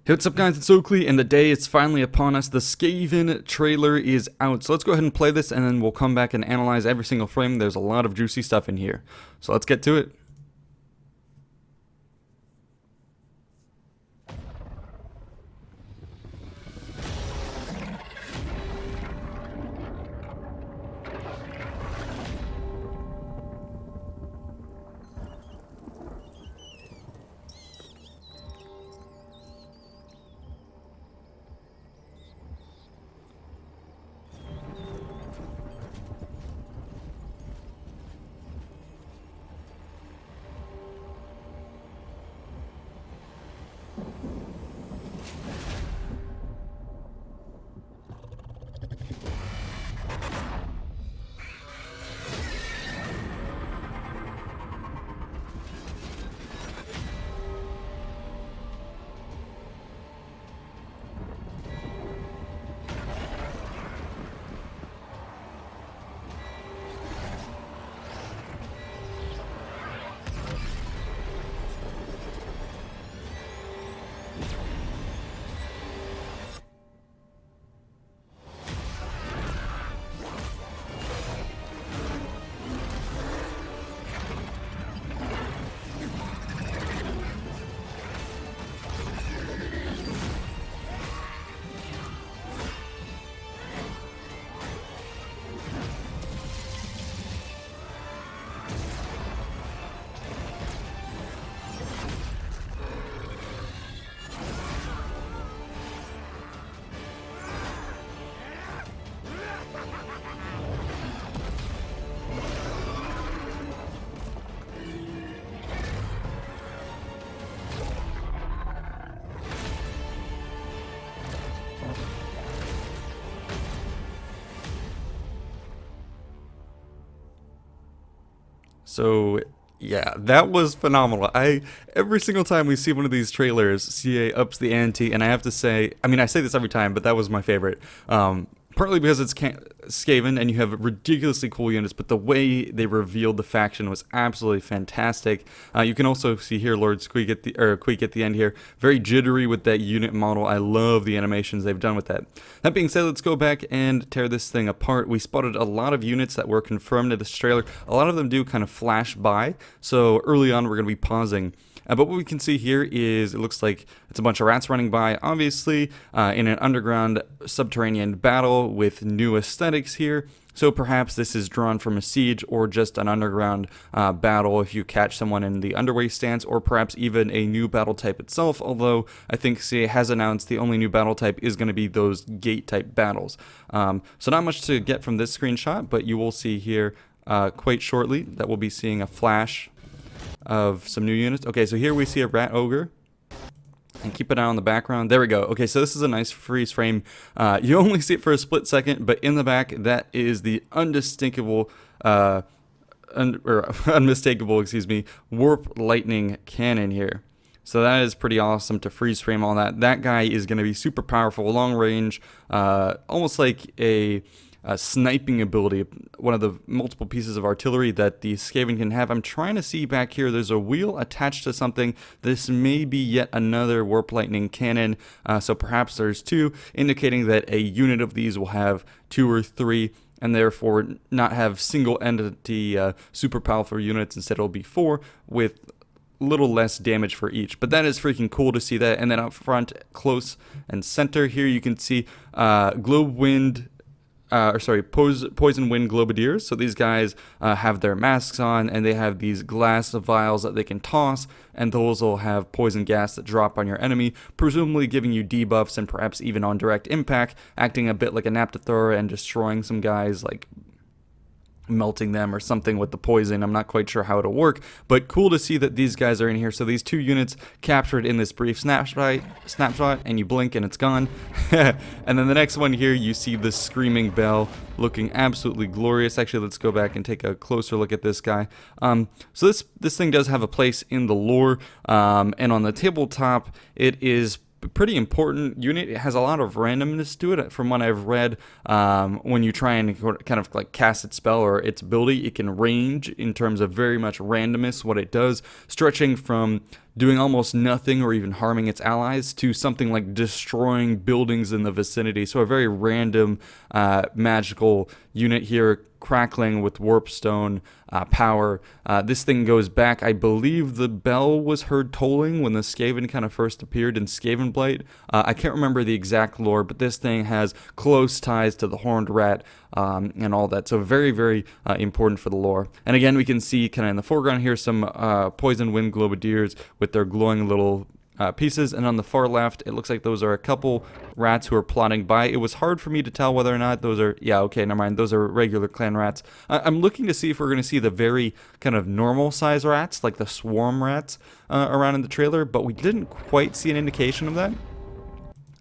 Hey, what's up guys, it's Oakley, and the day is finally upon us. The Skaven trailer is out, so let's go ahead and play this, and then we'll come back and analyze every single frame. There's a lot of juicy stuff in here, so let's get to it. So yeah, that was phenomenal. Every single time we see one of these trailers, CA ups the ante, and I have to say, I mean, I say this every time, but that was my favorite. Partly because it's Skaven and you have ridiculously cool units, but the way they revealed the faction was absolutely fantastic. You can also see here Lord Squeak at the end here, very jittery with that unit model. I love the animations they've done with that. That being said, let's go back and tear this thing apart. We spotted a lot of units that were confirmed in this trailer. A lot of them do kind of flash by, so early on we're going to be pausing. But what we can see here is it looks like it's a bunch of rats running by, obviously in an underground subterranean battle with new aesthetics here. So perhaps this is drawn from a siege or just an underground battle if you catch someone in the underway stance, or perhaps even a new battle type itself, although I think CA has announced the only new battle type is going to be those gate type battles. So not much to get from this screenshot, but you will see here quite shortly that we'll be seeing a flash of some new units. Okay, so here we see a rat ogre, and keep an eye on the background. There we go. Okay, so this is a nice freeze frame. You only see it for a split second, but in the back, that is the unmistakable, excuse me, warp lightning cannon here. So that is pretty awesome to freeze frame all that. That guy is going to be super powerful, long range, almost like a sniping ability, one of the multiple pieces of artillery that the Skaven can have. I'm trying to see back here, there's a wheel attached to something. This may be yet another warp lightning cannon, so perhaps there's two, indicating that a unit of these will have 2 or 3 and therefore not have single entity super powerful units. Instead it'll be 4 with little less damage for each. But that is freaking cool to see that. And then up front, close and center here, you can see Poison Wind Globadiers. So these guys have their masks on, and they have these glass vials that they can toss, and those will have poison gas that drop on your enemy, presumably giving you debuffs and perhaps even on direct impact, acting a bit like a Naptathor and destroying some guys, like melting them or something with the poison. I'm not quite sure how it'll work, but cool to see that these guys are in here. So these 2 units captured in this brief snapshot, and you blink and it's gone. And then the next one here, you see the Screaming Bell looking absolutely glorious. Actually, let's go back and take a closer look at this guy. So this thing does have a place in the lore, and on the tabletop it is pretty important unit. It has a lot of randomness to it from what I've read. When you try and kind of like cast its spell or its ability, it can range in terms of very much randomness, what it does, stretching from doing almost nothing or even harming its allies to something like destroying buildings in the vicinity. So a very random magical unit here, crackling with warpstone power. This thing goes back, I believe the bell was heard tolling when the Skaven kind of first appeared in Skaven Blight. I can't remember the exact lore, but this thing has close ties to the Horned Rat and all that. So very, very important for the lore. And again, we can see kind of in the foreground here some Poison Wind Globadiers with their glowing little pieces, and on the far left it looks like those are a couple rats who are plodding by. It was hard for me to tell whether or not those are, yeah, okay, never mind, those are regular clan rats. I'm looking to see if we're going to see the very kind of normal size rats, like the swarm rats around in the trailer, but we didn't quite see an indication of that.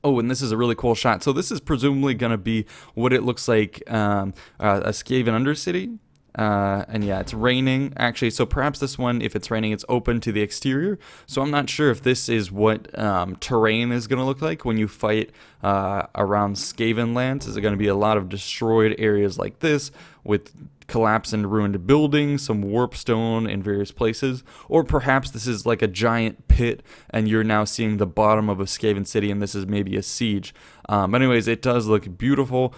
Oh, and this is a really cool shot. So this is presumably going to be what it looks like a Skaven Undercity. And yeah, it's raining actually, so perhaps this one, if it's raining, it's open to the exterior. So I'm not sure if this is what terrain is going to look like when you fight around Skaven lands. Is it going to be a lot of destroyed areas like this with collapsed and ruined buildings, some warpstone in various places, or perhaps this is like a giant pit and you're now seeing the bottom of a Skaven city and this is maybe a siege. But anyways, it does look beautiful.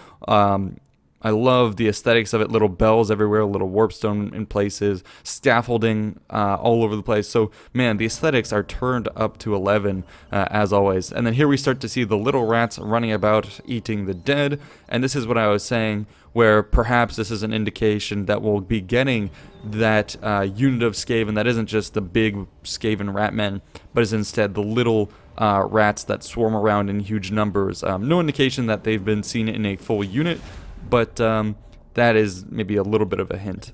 I love the aesthetics of it, little bells everywhere, little warpstone in places, scaffolding all over the place. So, man, the aesthetics are turned up to 11, as always. And then here we start to see the little rats running about, eating the dead. And this is what I was saying, where perhaps this is an indication that we'll be getting that unit of Skaven that isn't just the big Skaven ratmen, but is instead the little rats that swarm around in huge numbers. No indication that they've been seen in a full unit, but that is maybe a little bit of a hint,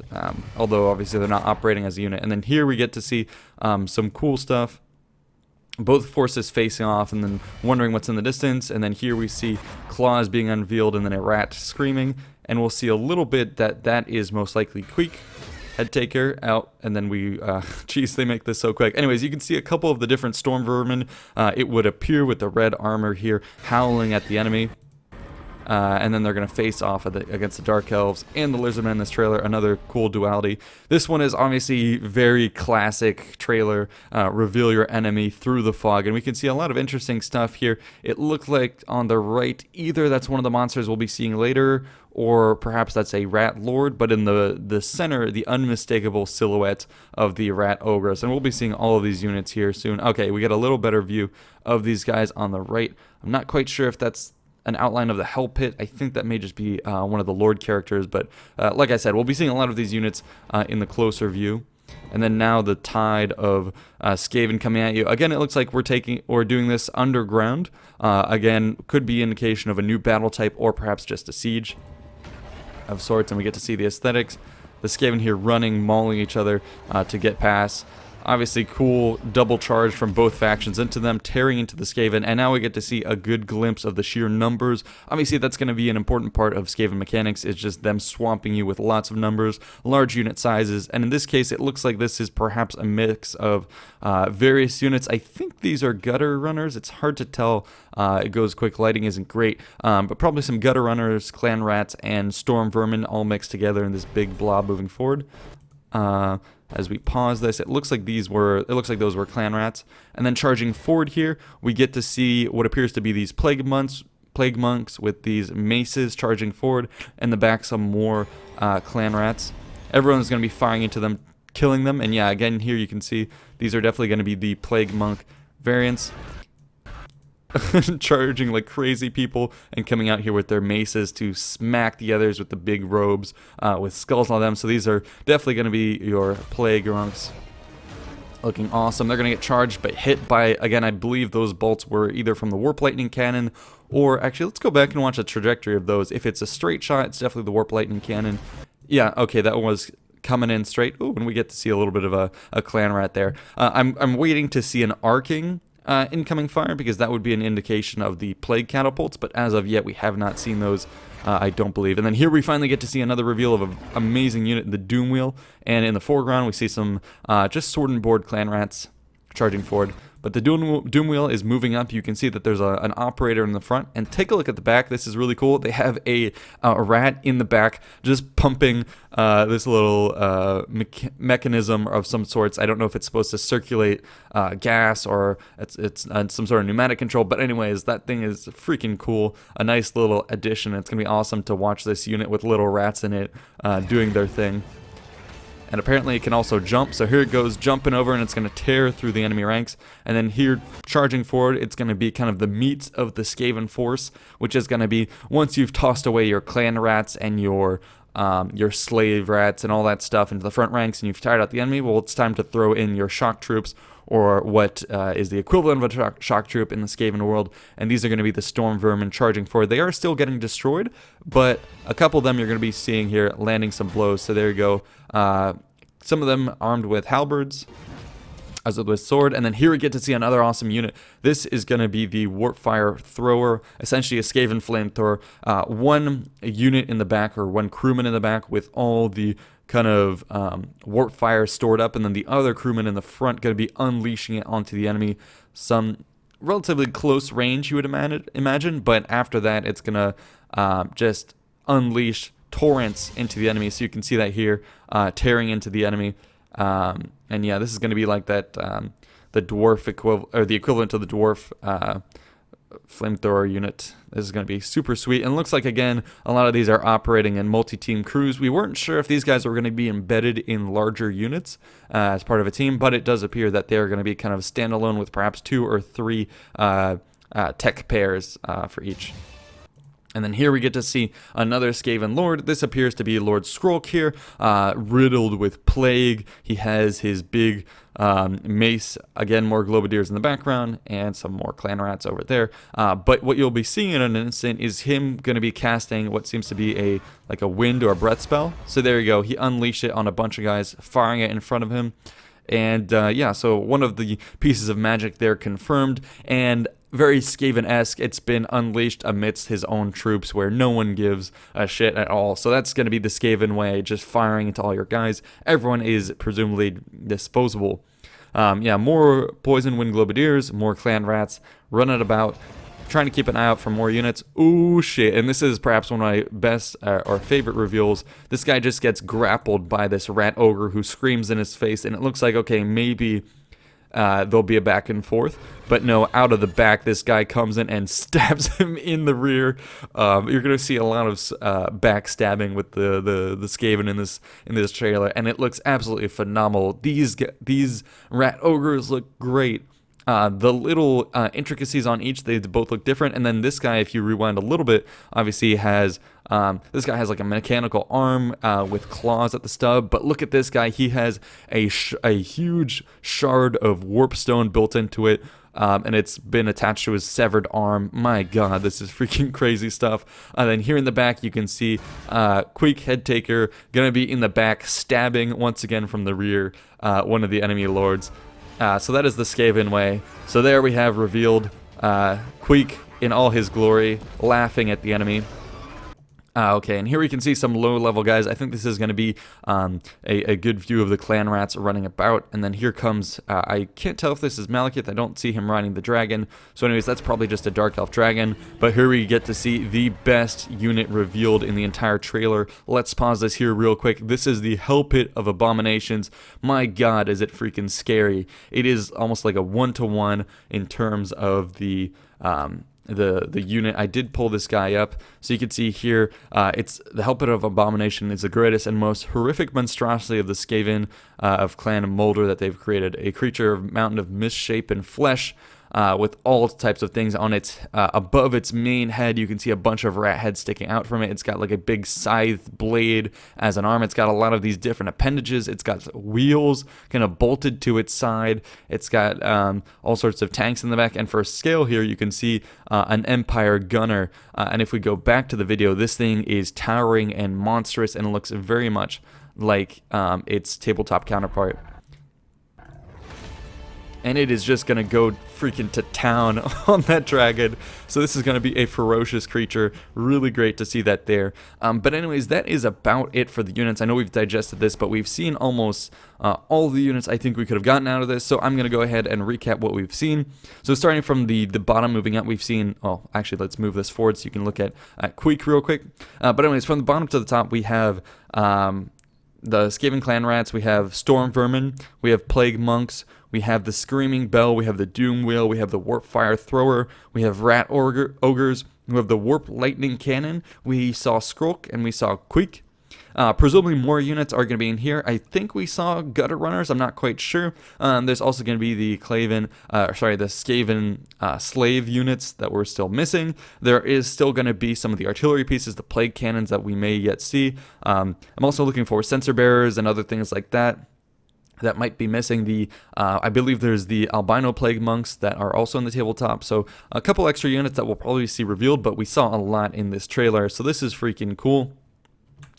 although obviously they're not operating as a unit. And then here we get to see some cool stuff, both forces facing off and then wondering what's in the distance. And then here we see claws being unveiled and then a rat screaming, and we'll see a little bit that is most likely Queek, head taker, out, and then we, geez, they make this so quick. Anyways, you can see a couple of the different storm vermin. It would appear with the red armor here, howling at the enemy. And then they're going to face off against the Dark Elves and the Lizardmen in this trailer, another cool duality. This one is obviously very classic trailer, reveal your enemy through the fog, and we can see a lot of interesting stuff here. It looked like on the right, either that's one of the monsters we'll be seeing later, or perhaps that's a Rat Lord, but in the center, the unmistakable silhouette of the Rat Ogress, and we'll be seeing all of these units here soon. Okay, we get a little better view of these guys on the right. I'm not quite sure if that's an outline of the Hell Pit. I think that may just be one of the Lord characters, but like I said, we'll be seeing a lot of these units in the closer view. And then now the tide of Skaven coming at you. Again, it looks like we're doing this underground. Again, could be indication of a new battle type or perhaps just a siege of sorts, and we get to see the aesthetics. The Skaven here running, mauling each other to get past. Obviously cool double charge from both factions into them, tearing into the Skaven, and now we get to see a good glimpse of the sheer numbers. Obviously that's going to be an important part of Skaven mechanics, is just them swamping you with lots of numbers, large unit sizes, and in this case it looks like this is perhaps a mix of various units. I think these are gutter runners. It's hard to tell. It goes quick, lighting isn't great, but probably some gutter runners, clan rats, and storm vermin all mixed together in this big blob moving forward. As we pause this, it looks like those were clan rats. And then charging forward here, we get to see what appears to be these plague monks with these maces charging forward, and the back some more clan rats. Everyone's going to be firing into them, killing them, and yeah, again here you can see these are definitely going to be the plague monk variants. Charging like crazy people and coming out here with their maces to smack the others with the big robes with skulls on them. So these are definitely going to be your plague monks. Looking awesome. They're going to get charged but hit by, again, I believe those bolts were either from the warp lightning cannon, or actually let's go back and watch the trajectory of those. If it's a straight shot, it's definitely the warp lightning cannon. Yeah, okay, that was coming in straight. Ooh, and we get to see a little bit of a clan rat there. I'm waiting to see an arcing incoming fire, because that would be an indication of the plague catapults, but as of yet we have not seen those, I don't believe. And then here we finally get to see another reveal of an amazing unit, the Doom Wheel, and in the foreground we see some just sword and board clan rats charging forward. But the Doom Wheel is moving up. You can see that there's an operator in the front. And take a look at the back. This is really cool. They have a rat in the back just pumping this little mechanism of some sorts. I don't know if it's supposed to circulate gas or it's some sort of pneumatic control. But anyways, that thing is freaking cool. A nice little addition. It's going to be awesome to watch this unit with little rats in it doing their thing. And apparently it can also jump, so here it goes jumping over, and it's going to tear through the enemy ranks. And then here, charging forward, it's going to be kind of the meat of the Skaven force, which is going to be once you've tossed away your clan rats and your slave rats and all that stuff into the front ranks, and you've tired out the enemy, well, it's time to throw in your shock troops, or what is the equivalent of a shock troop in the Skaven world, and these are going to be the Storm Vermin charging forward. They are still getting destroyed, but a couple of them you're going to be seeing here landing some blows, so there you go. Some of them armed with halberds, as with sword, and then here we get to see another awesome unit. This is going to be the Warpfire Thrower, essentially a Skaven flamethrower. One unit in the back, or one crewman in the back, with all the kind of warp fire stored up, and then the other crewman in the front going to be unleashing it onto the enemy. Some relatively close range, you would imagine, but after that it's going to just unleash torrents into the enemy. So you can see that here, tearing into the enemy. And yeah, this is going to be like that, the dwarf equivalent, or the equivalent to the dwarf flamethrower unit. This is going to be super sweet, and looks like, again, a lot of these are operating in multi-team crews. We weren't sure if these guys were going to be embedded in larger units as part of a team, but it does appear that they're going to be kind of standalone with perhaps 2 or 3 tech pairs for each. And then here we get to see another Skaven Lord. This appears to be Lord Skrulk here, riddled with plague. He has his big mace, again, more Globadiers in the background, and some more clan rats over there. But what you'll be seeing in an instant is him going to be casting what seems to be like a wind or a breath spell. So there you go. He unleashed it on a bunch of guys, firing it in front of him. And yeah, so one of the pieces of magic there confirmed, and very Skaven-esque. It's been unleashed amidst his own troops where no one gives a shit at all. So that's going to be the Skaven way, just firing into all your guys. Everyone is presumably disposable. Yeah, more Poison Wind Globadiers, more clan rats running about, trying to keep an eye out for more units. Ooh, shit. And this is perhaps one of my best or favorite reveals. This guy just gets grappled by this rat ogre who screams in his face, and it looks like, okay, maybe there'll be a back and forth, but no, out of the back this guy comes in and stabs him in the rear. You're gonna see a lot of backstabbing with the Skaven in this trailer, and it looks absolutely phenomenal. These rat ogres look great. The little intricacies on each, they both look different. And then this guy, if you rewind a little bit, obviously has this guy has like a mechanical arm with claws at the stub. But look at this guy; he has a huge shard of warpstone built into it, and it's been attached to his severed arm. My God, this is freaking crazy stuff. And then here in the back, you can see Queek Headtaker gonna be in the back, stabbing once again from the rear one of the enemy lords. So that is the Skaven way. So there we have revealed Queek in all his glory, laughing at the enemy. Okay, and here we can see some low-level guys. I think this is going to be a good view of the clan rats running about. And then here comes, I can't tell if this is Malekith. I don't see him riding the dragon. So anyways, that's probably just a Dark Elf dragon. But here we get to see the best unit revealed in the entire trailer. Let's pause this here real quick. This is the Hell Pit of Abominations. My God, is it freaking scary. It is almost like a one-to-one in terms of the unit. I did pull this guy up, so you can see here, it's the Hell Pit of Abomination is the greatest and most horrific monstrosity of the Skaven of Clan Molder that they've created. A creature of mountain of misshapen flesh, with all types of things on its above its main head. You can see a bunch of rat heads sticking out from it. It's got like a big scythe blade as an arm. It's got a lot of these different appendages. It's got wheels kind of bolted to its side. It's got all sorts of tanks in the back. And for scale here, you can see an Empire gunner. And if we go back to the video, this thing is towering and monstrous, and it looks very much like its tabletop counterpart. and it is just going to go freaking to town on that dragon. So this is going to be a ferocious creature. Really great to see that there. But anyways, that is about it for the units. I know we've digested this, but we've seen almost all the units I think we could have gotten out of this. So I'm going to go ahead and recap what we've seen. So starting from the bottom, moving up, we've seen, oh, actually, let's move this forward so you can look at Queek real quick. But anyways, from the bottom to the top, we have the Skaven clan rats, we have storm vermin, we have plague monks, we have the screaming bell, we have the doom wheel, we have the warp fire thrower, we have rat ogres, we have the warp lightning cannon, we saw Skrulk, and we saw Queek. Presumably more units are going to be in here. I think we saw gutter runners. I'm not quite sure. There's also going to be the the Skaven slave units that we're still missing. There is still going to be some of the artillery pieces, the plague cannons that we may yet see. I'm also looking for sensor bearers and other things like that might be missing. I believe there's the albino plague monks that are also in the tabletop. So a couple extra units that we'll probably see revealed, but we saw a lot in this trailer. So this is freaking cool.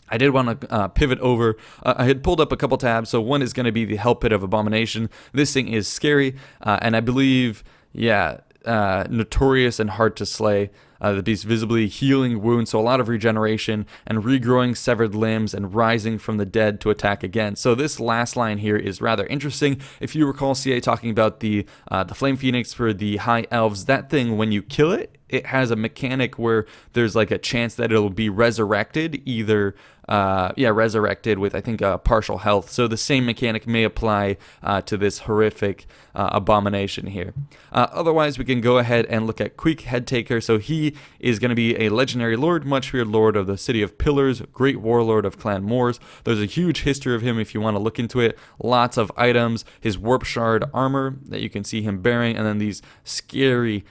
I did want to pivot over. I had pulled up a couple tabs. So one is going to be the Hell Pit of Abomination. This thing is scary, and I believe, notorious and hard to slay. The beast visibly healing wounds, so a lot of regeneration and regrowing severed limbs and rising from the dead to attack again. So this last line here is rather interesting. If you recall CA talking about the Flame Phoenix for the High Elves, that thing, when you kill it, it has a mechanic where there's like a chance that it'll be resurrected, either resurrected with, I think, partial health. So the same mechanic may apply to this horrific abomination here. Otherwise, we can go ahead and look at Queek Headtaker. So he is going to be a legendary lord, much feared lord of the City of Pillars, great warlord of Clan Moors. There's a huge history of him if you want to look into it. Lots of items, his warp shard armor that you can see him bearing, and then these scary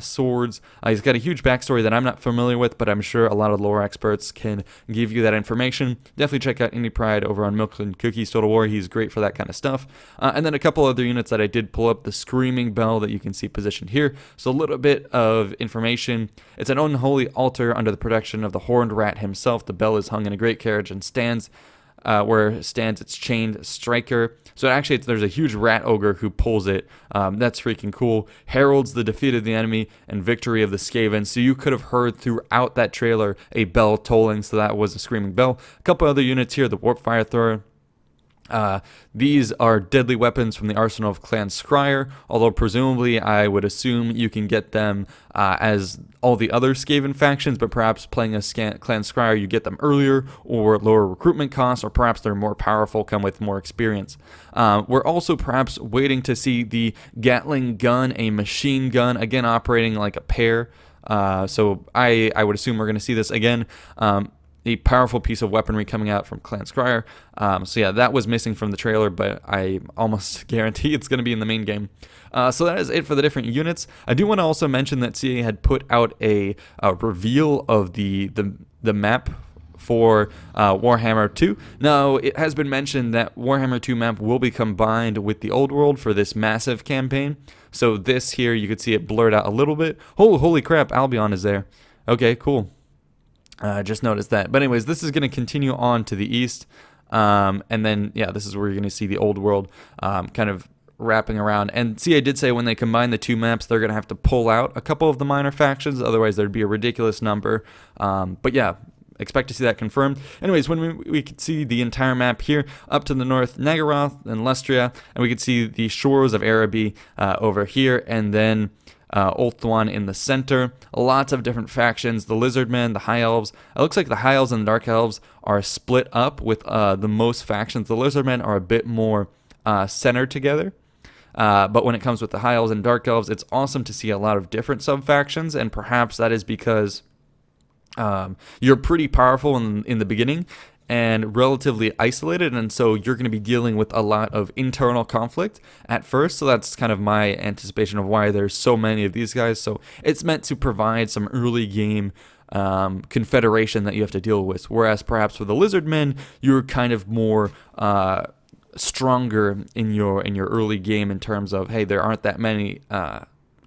swords. He's got a huge backstory that I'm not familiar with, but I'm sure a lot of lore experts can give you that information. Definitely check out Indie Pride over on Milk and Cookies Total War. He's great for that kind of stuff. And then a couple other units that I did pull up, the Screaming Bell that you can see positioned here. So a little bit of information. It's an unholy altar under the protection of the Horned Rat himself. The bell is hung in a great carriage and stands where stands its chained striker. So actually, there's a huge rat ogre who pulls it. That's freaking cool. Heralds the defeat of the enemy and victory of the Skaven. So you could have heard throughout that trailer a bell tolling. So that was a screaming bell. A couple other units here. The warp fire thrower. These are deadly weapons from the arsenal of Clan Scryer, although presumably I would assume you can get them as all the other Skaven factions, but perhaps playing a Clan Scryer you get them earlier or lower recruitment costs, or perhaps they're more powerful, come with more experience. We're also perhaps waiting to see the Gatling gun, a machine gun, again operating like a pair. So I would assume we're going to see this again. A powerful piece of weaponry coming out from Clan Scryer. So yeah, that was missing from the trailer, but I almost guarantee it's going to be in the main game. So that is it for the different units. I do want to also mention that CA had put out a reveal of the map for Warhammer 2. Now, it has been mentioned that Warhammer 2 map will be combined with the Old World for this massive campaign. So this here, you could see it blurred out a little bit. Oh, holy crap, Albion is there. Okay, cool. Just noticed that. But anyways, this is going to continue on to the east. And then, yeah, this is where you're going to see the Old World kind of wrapping around. And see, I did say when they combine the two maps, they're going to have to pull out a couple of the minor factions. Otherwise, there'd be a ridiculous number. But yeah, expect to see that confirmed. Anyways, when we could see the entire map here, up to the north, Nagaroth and Lustria. And we could see the shores of Araby over here. And then Ulthuan in the center. Lots of different factions. The Lizardmen, the High Elves. It looks like the High Elves and the Dark Elves are split up with the most factions. The Lizardmen are a bit more centered together. But when it comes with the High Elves and Dark Elves, it's awesome to see a lot of different sub-factions, and perhaps that is because you're pretty powerful in the beginning and relatively isolated, and so you're going to be dealing with a lot of internal conflict at first. So that's kind of my anticipation of why there's so many of these guys. So it's meant to provide some early game confederation that you have to deal with, whereas perhaps for the Lizardmen, you're kind of more stronger in your early game in terms of, hey, there aren't that many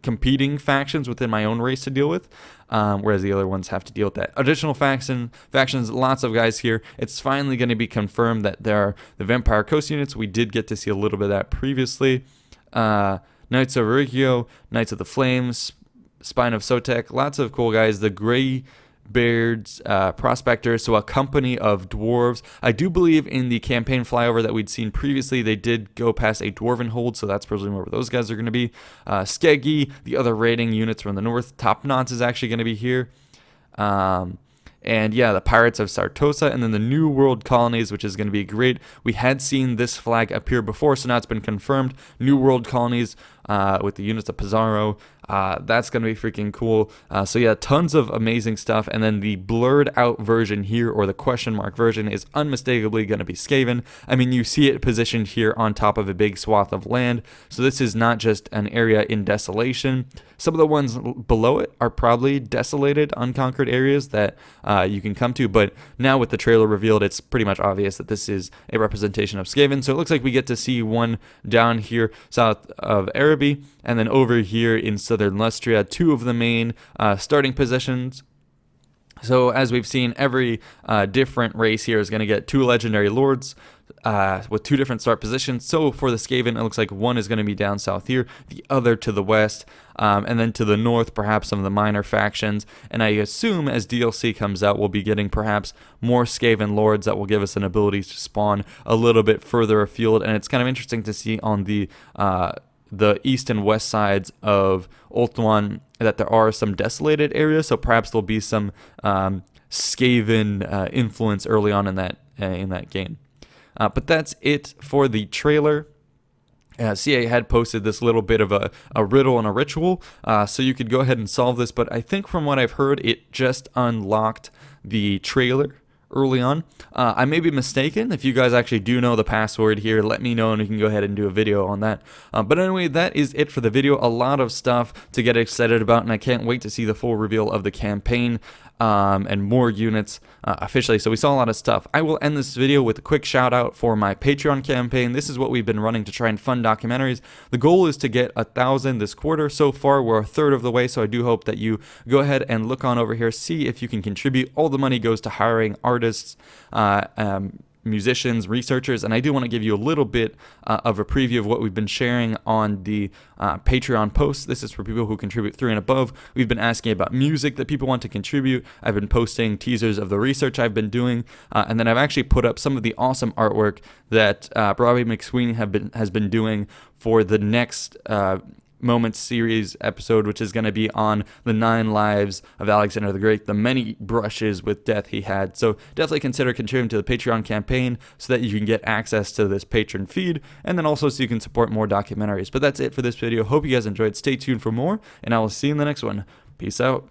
competing factions within my own race to deal with, whereas the other ones have to deal with that. Additional factions, lots of guys here. It's finally going to be confirmed that there are the Vampire Coast units. We did get to see a little bit of that previously. Knights of Rigio, Knights of the Flames, Spine of Sotek, lots of cool guys. The Grey Beards, Prospectors, so a company of dwarves. I do believe in the campaign flyover that we'd seen previously, they did go past a dwarven hold, so that's presumably where those guys are going to be. Skeggy, the other raiding units from the north. Top Knots is actually going to be here. And yeah, the Pirates of Sartosa, and then the New World Colonies, which is going to be great. We had seen this flag appear before, so now it's been confirmed. New World Colonies with the units of Pizarro. That's going to be freaking cool. So yeah, tons of amazing stuff. And then the blurred out version here, or the question mark version, is unmistakably going to be Skaven. I mean, you see it positioned here on top of a big swath of land. So this is not just an area in desolation. Some of the ones below it are probably desolated, unconquered areas that you can come to. But now with the trailer revealed, it's pretty much obvious that this is a representation of Skaven. So it looks like we get to see one down here south of Araby, and then over here in southern Lustria, two of the main starting positions. So as we've seen, every different race here is going to get two legendary lords with two different start positions. So for the Skaven, it looks like one is going to be down south here, the other to the west, and then to the north, perhaps some of the minor factions. And I assume as DLC comes out, we'll be getting perhaps more Skaven lords that will give us an ability to spawn a little bit further afield. And it's kind of interesting to see on the east and west sides of Ulthuan that there are some desolated areas, so perhaps there'll be some Skaven influence early on in that game. But that's it for the trailer. CA had posted this little bit of a riddle and a ritual, so you could go ahead and solve this, but I think from what I've heard, it just unlocked the trailer early on. I may be mistaken. If you guys actually do know the password here, let me know and we can go ahead and do a video on that. But anyway, that is it for the video. A lot of stuff to get excited about, and I can't wait to see the full reveal of the campaign and more units officially. So we saw a lot of stuff. I will end this video with a quick shout out for my Patreon campaign. This is what we've been running to try and fund documentaries. The goal is to get 1,000 this quarter. So far, we're a third of the way, so I do hope that you go ahead and look on over here, see if you can contribute. All the money goes to hiring artists, musicians, researchers, and I do want to give you a little bit of a preview of what we've been sharing on the Patreon posts. This is for people who contribute 3 and above. We've been asking about music that people want to contribute. I've been posting teasers of the research I've been doing, and then I've actually put up some of the awesome artwork that Robbie McSweeney has been doing for the next Moments series episode, which is going to be on the 9 lives of Alexander the Great, the many brushes with death he had. So definitely consider contributing to the Patreon campaign so that you can get access to this patron feed, and then also so you can support more documentaries. But that's it for this video. Hope you guys enjoyed. Stay tuned for more, and I will see you in the next one. Peace out.